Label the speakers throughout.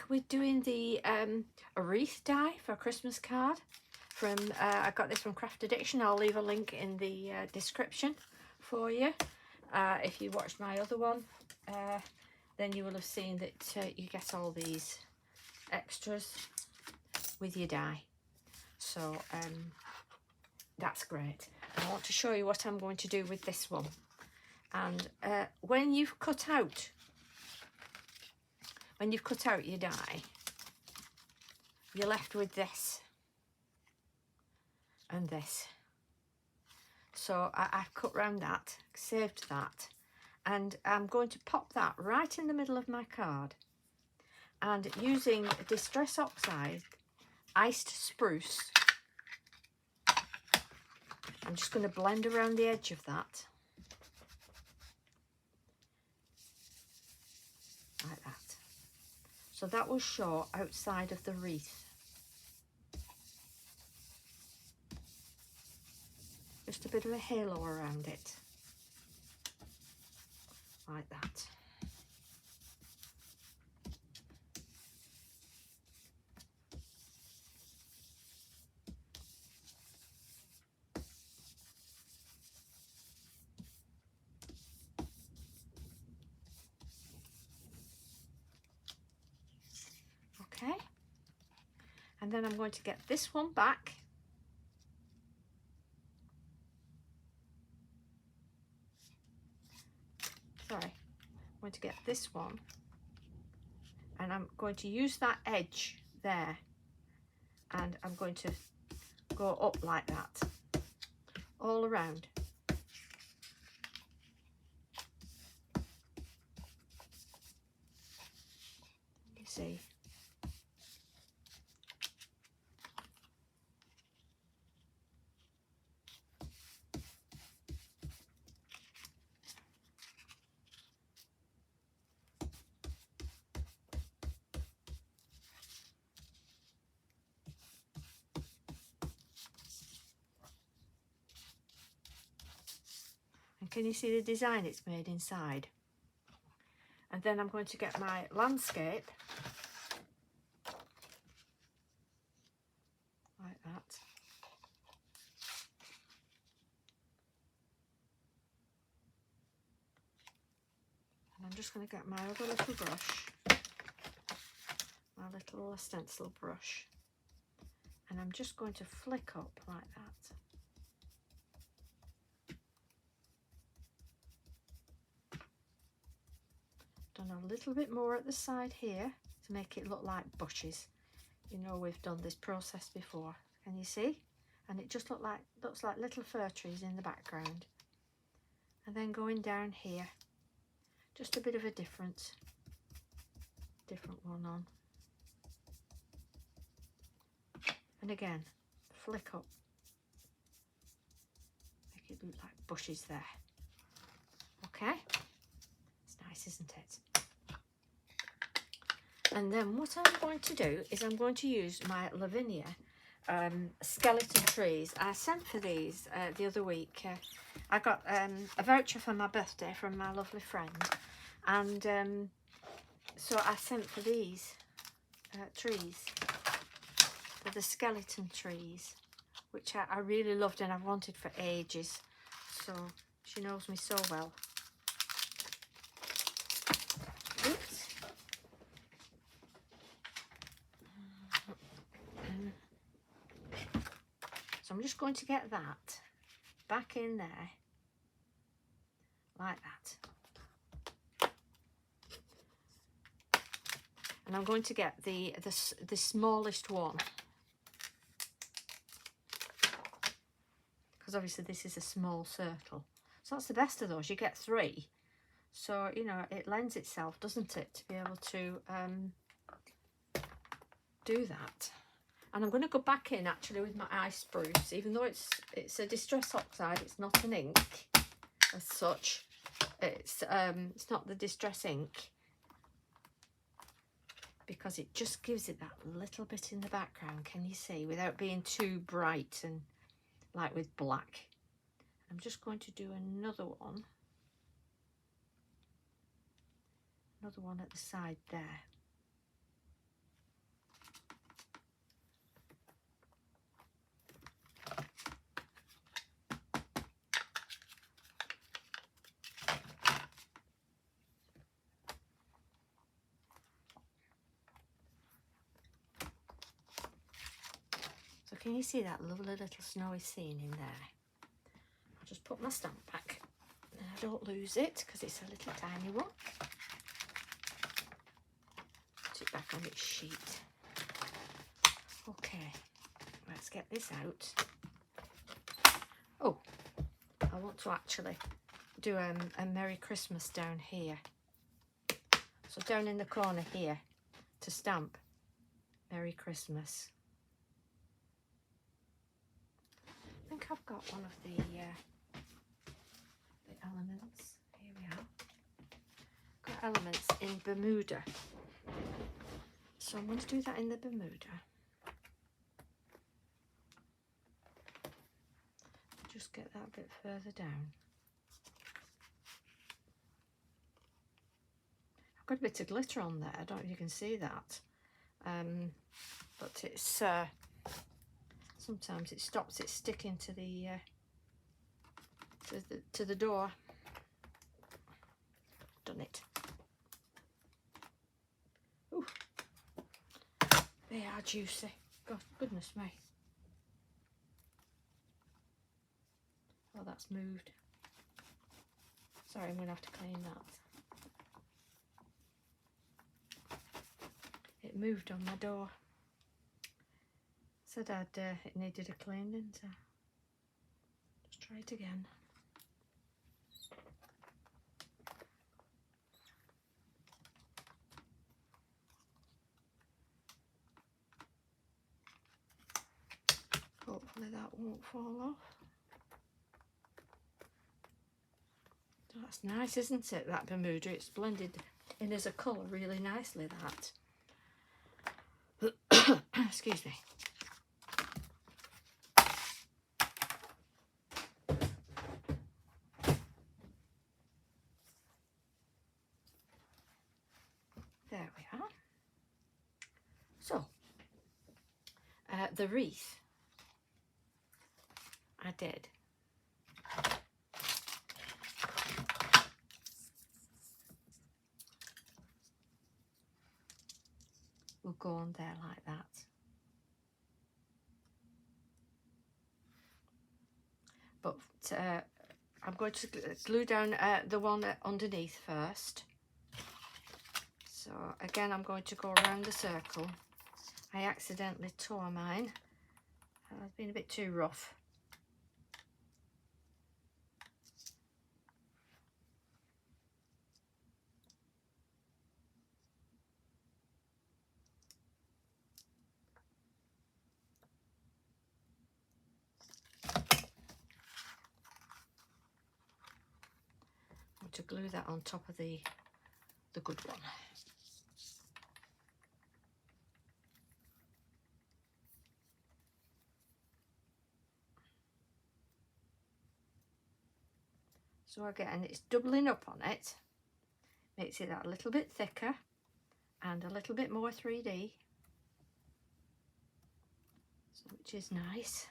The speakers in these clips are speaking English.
Speaker 1: with doing the a wreath die for a Christmas card. From I got this from Craftaddictionuk. I'll leave a link in the description for you. If you watched my other one, then you will have seen that you get all these extras with your die. So that's great. I want to show you what I'm going to do with this one. And when you've cut out your die, you're left with this and this. So I've cut round that, saved that, and I'm going to pop that right in the middle of my card. And using Distress Oxide Iced Spruce, I'm just going to blend around the edge of that. Like that. So that will show outside of the wreath. Just a bit of a halo around it. Like that. Okay, and then I'm going to get this one back. Sorry, I'm going to get this one, and I'm going to use that edge there, and I'm going to go up like that, all around. You see. And can you see the design it's made inside? And then I'm going to get my landscape like that. And I'm just going to get my other little brush, my little stencil brush, and I'm just going to flick up like that. Done a little bit more at the side here to make it look like bushes. You know, we've done this process before. Can you see? And it just looks like little fir trees in the background. And then going down here, just a bit of a different one on. And again, flick up. Make it look like bushes there. Okay? It's nice, isn't it? And then what I'm going to do is I'm going to use my Lavinia skeleton trees. I sent for these the other week. I got a voucher for my birthday from my lovely friend, and so I sent for these trees, for the skeleton trees, which I really loved and I've wanted for ages. So she knows me so well. Oops. So I'm just going to get that back in there like that, and I'm going to get the smallest one, because obviously this is a small circle. So that's the best of those. You get 3, so you know it lends itself, doesn't it, to be able to do that. And I'm going to go back in actually with my ice spruce, even though it's a Distress Oxide. It's not an ink as such. It's not the Distress ink, because it just gives it that little bit in the background. Can you see? Without being too bright and like with black. I'm just going to do another one at the side there. can you see that lovely little snowy scene in there? I'll just put my stamp back. I don't lose it because it's a little tiny one. Put it back on its sheet. Okay, let's get this out. Oh, I want to actually do a Merry Christmas down here. So down in the corner here to stamp Merry Christmas. I think I've got one of the elements. Here we are. Got elements in Bermuda. So I'm going to do that in the Bermuda. Just get that a bit further down. I've got a bit of glitter on there. I don't know if you can see that. But it's sometimes it stops it sticking to the door. Done it. Ooh. They are juicy. God, goodness me. Oh, that's moved. Sorry, I'm going to have to clean that. It moved on my door. Said it needed a cleaning, so just try it again. Hopefully that won't fall off. That's nice, isn't it, that Bermuda? It's blended in as a colour really nicely, that. Excuse me. There we are. So, the wreath I did. Will go on there like that. But I'm going to glue down the one underneath first. So again, I'm going to go around the circle. I accidentally tore mine. It's been a bit too rough. To glue that on top of the good one. So again, it's doubling up on it, makes it that a little bit thicker and a little bit more 3D, so, which is nice.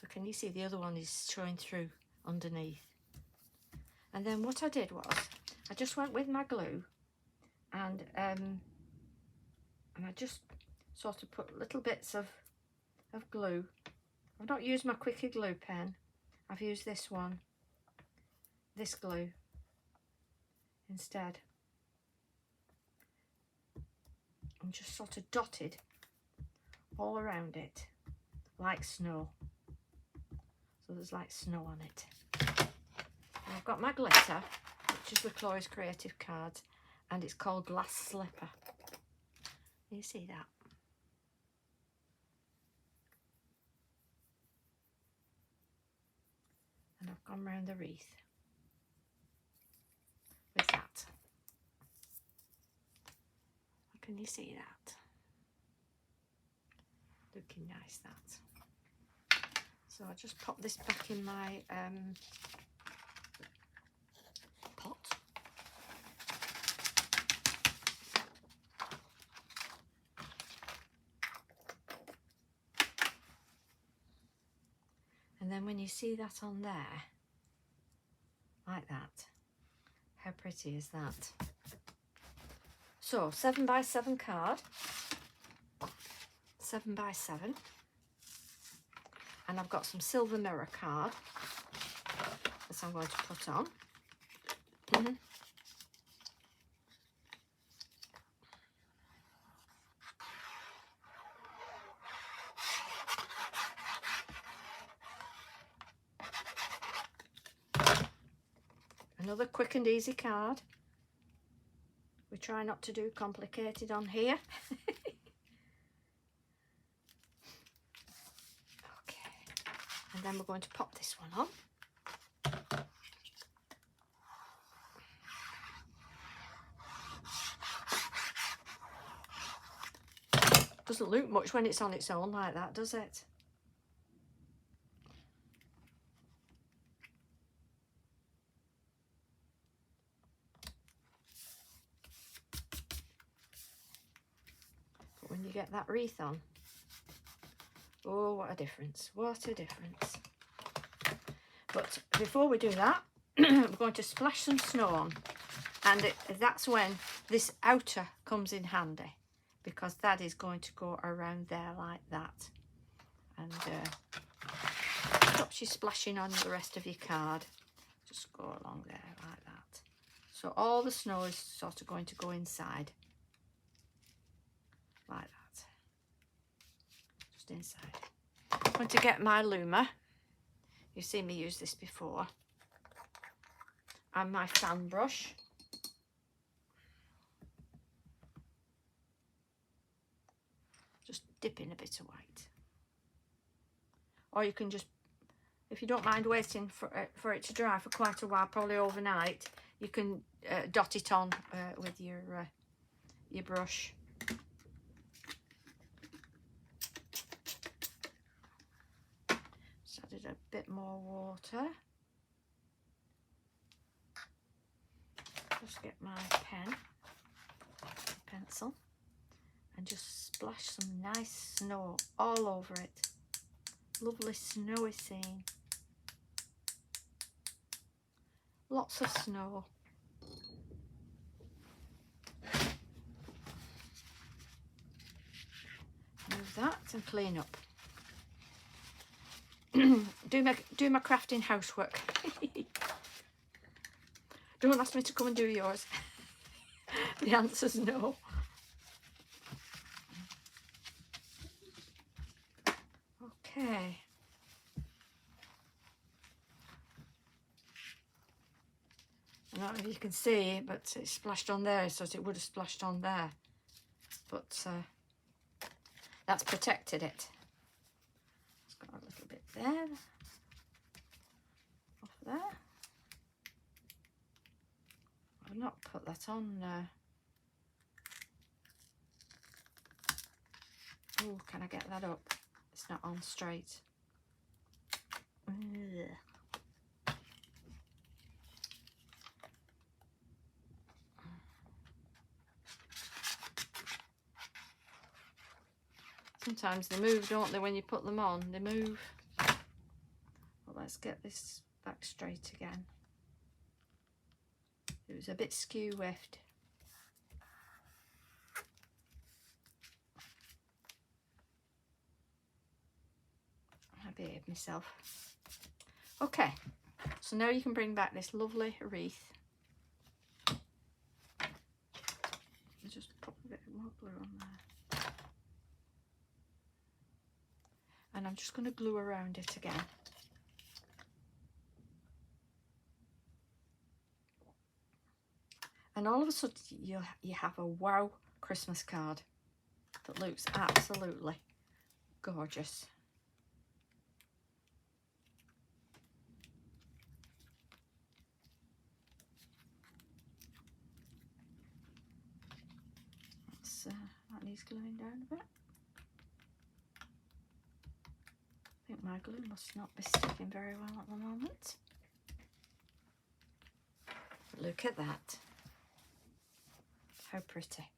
Speaker 1: So can you see the other one is showing through underneath? And then what I did was I just went with my glue and I just sort of put little bits of glue. I've not used my Quickie glue pen. I've used this one, this glue instead. And just sort of dotted all around it like snow. So there's like snow on it. And I've got my glitter, which is with Chloe's Creative Cards, and it's called Glass Slipper. You see that? And I've gone round the wreath with that. Can you see that? Looking nice, that. So I'll just pop this back in my pot. And then when you see that on there, like that. How pretty is that? So 7x7 card, 7x7, and I've got some silver mirror card that I'm going to put on. Another quick and easy card. We try not to do complicated on here. Okay, and then we're going to pop this one on. Doesn't look much when it's on its own like that, does it? But when you get that wreath on, oh, what a difference, what a difference. But before we do that, we're going to splash some snow on, and that's when this outer comes in handy, because that is going to go around there like that, and stops you splashing on the rest of your card. Just go along there like that. So all the snow is sort of going to go inside like that, just inside. I'm going to get my loomer. You've seen me use this before, and my fan brush. Just dip in a bit of white, or you can just, if you don't mind waiting for it to dry for quite a while, probably overnight, you can dot it on with your brush. Just added a bit more water. Just get my pencil, and just splash some nice snow all over it. Lovely snowy scene. Lots of snow. Move that and clean up. do my crafting housework. Don't ask me to come and do yours. The answer's no. Okay. I don't know if you can see, but it's splashed on there, so it would have splashed on there. But that's protected it. It's got a little bit there. Off there. I've not put that on. Oh, can I get that up? It's not on straight. Ugh. Sometimes they move, don't they, when you put them on? They move. Well, let's get this back straight again. It was a bit skew-whiffed. I behaved myself. Okay, so now you can bring back this lovely wreath. Just pop a bit more glue on there. And I'm just going to glue around it again. And all of a sudden you have a wow Christmas card that looks absolutely gorgeous. That needs gluing down a bit. I think my glue must not be sticking very well at the moment. Look at that. How pretty.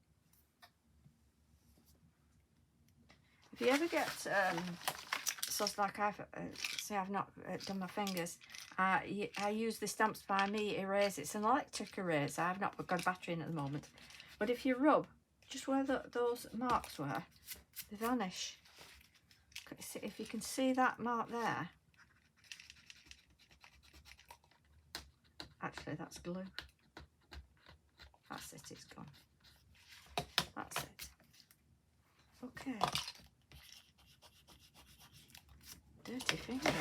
Speaker 1: If you ever get, so like I've not done my fingers, I use the Stamps by Me eraser. It's an electric eraser. I've not got a battery in at the moment. But if you rub just where those marks were, they vanish. If you can see that mark there. Actually, that's glue. That's it, it's gone. That's it. Okay. Dirty fingers.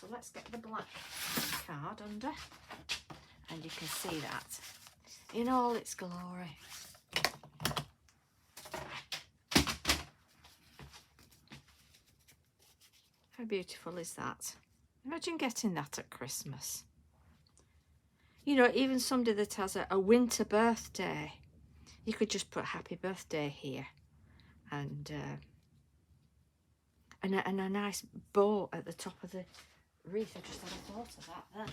Speaker 1: So let's get the black card under, and you can see that in all its glory. How beautiful is that? Imagine getting that at Christmas. You know, even somebody that has a winter birthday, you could just put happy birthday here, and a nice bow at the top of the wreath. I just had a thought of that then.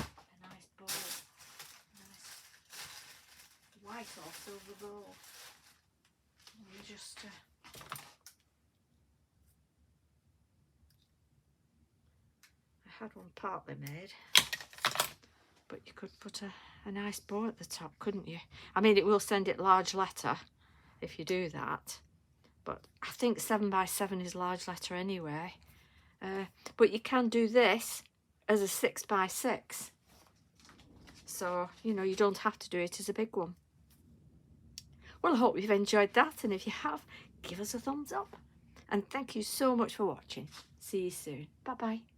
Speaker 1: A nice bow, a nice white or silver bow. And you just I had one partly made, but you could put a nice bow at the top, couldn't you? I mean, it will send it large letter if you do that, but I think 7 by 7 is large letter anyway. But you can do this as a 6 by 6, so you know, you don't have to do it as a big one. Well, I hope you've enjoyed that, and if you have, give us a thumbs up, and thank you so much for watching. See you soon. Bye bye.